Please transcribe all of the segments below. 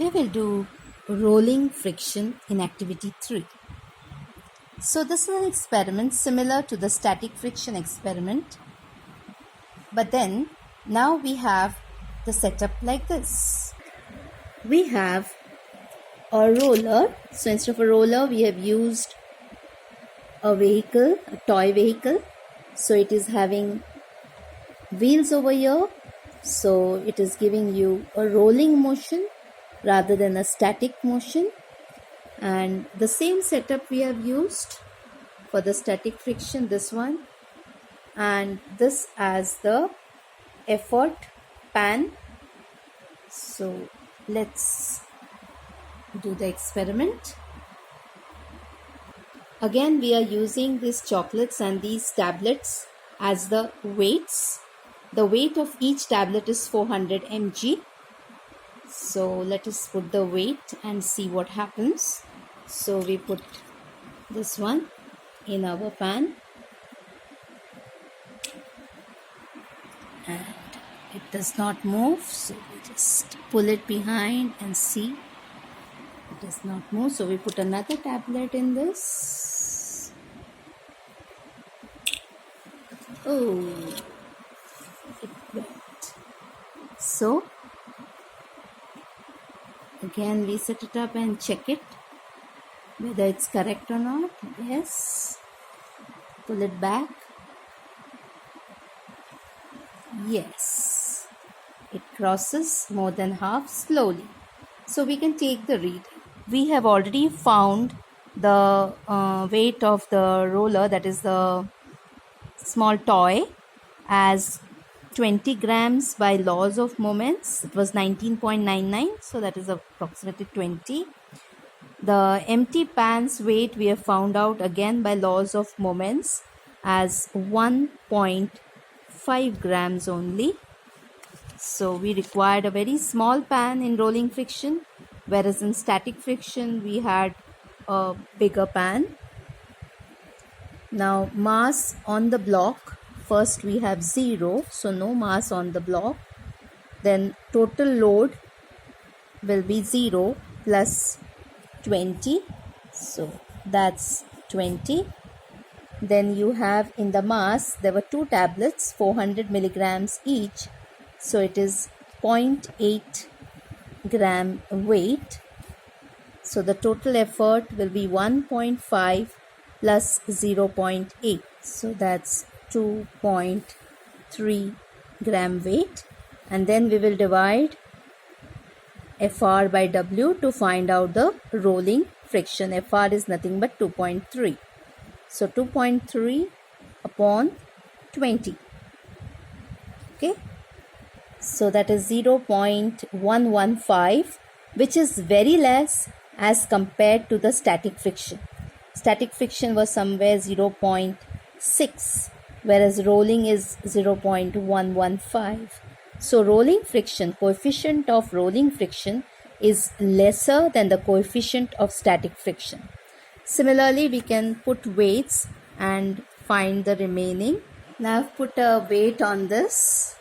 we will do rolling friction in activity 3. So this is an experiment similar to the static friction experiment, but then now we have the setup like this. We have a roller. So instead of a roller, we have used a vehicle, a toy vehicle. So it is having wheels over here. So it is giving you a rolling motion rather than a static motion. And the same setup we have used for the static friction, this one, and this as the effort pan. So let's do the experiment. Again, we are using these chocolates and these tablets as the weights. The weight of each tablet is 400 mg. So let us put the weight and see what happens. So we put this one in our pan and it does not move. So we just pull it behind and see. It does not move. So we put another tablet in this. Oh, it went. So again we set it up and check it whether it's correct or not. Yes. Pull it back. Yes. It crosses more than half slowly. So we can take the reading. We have already found the weight of the roller, that is the small toy, as 20 grams by laws of moments. It was 19.99, so that is approximately 20. The empty pan's weight we have found out again by laws of moments as 1.5 grams only. So we required a very small pan in rolling friction, whereas in static friction we had a bigger pan. Now mass on the block, first we have 0, so no mass on the block. Then total load will be 0 plus 20, so that's 20. Then you have in the mass, there were 2 tablets, 400 milligrams each, so it is 0.8 gram weight. So the total effort will be 1.5 plus 0.8, so that's 2.3 gram weight. And then we will divide Fr by W to find out the rolling friction. Fr is nothing but 2.3. So 2.3 upon 20. Okay. So that is 0.115, which is very less as compared to the static friction. Static friction was somewhere 0.6, whereas rolling is 0.115. So rolling friction, coefficient of rolling friction is lesser than the coefficient of static friction. Similarly, we can put weights and find the remaining. Now I've put a weight on this,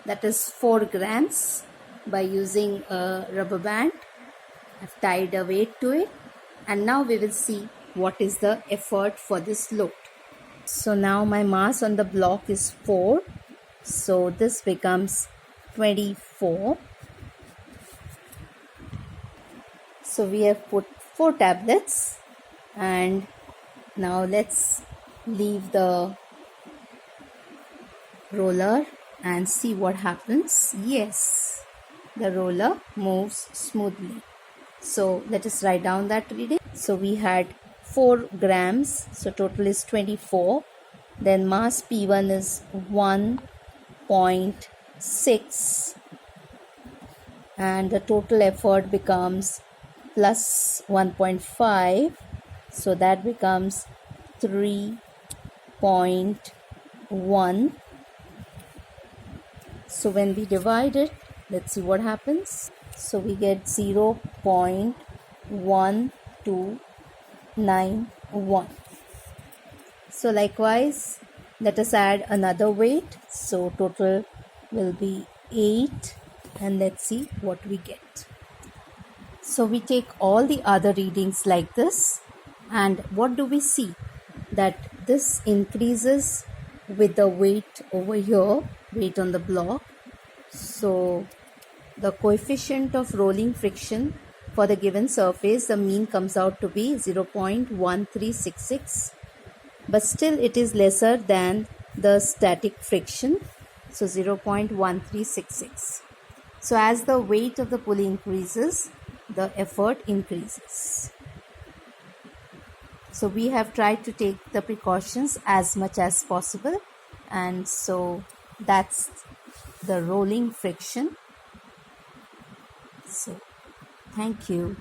that is 4 grams, by using a rubber band. I've tied a weight to it, and now we will see what is the effort for this load. So now my mass on the block is 4, so this becomes 24. So we have put 4 tablets, and now let's leave the roller and see what happens. Yes, the roller moves smoothly. So let us write down that reading. So we had 4 grams, so total is 24. Then mass P1 is 1.6, and the total effort becomes plus 1.5, so that becomes 3.1. So when we divide it, let's see what happens. So we get 0.1291. So likewise, let us add another weight. So total will be 8, and let's see what we get. So we take all the other readings like this, and what do we see? That this increases with the weight over here, weight on the block. So the coefficient of rolling friction for the given surface, the mean comes out to be 0.1366, but still it is lesser than the static friction, so 0.1366. So as the weight of the pulley increases, the effort increases. So we have tried to take the precautions as much as possible, and so that's the rolling friction. So thank you.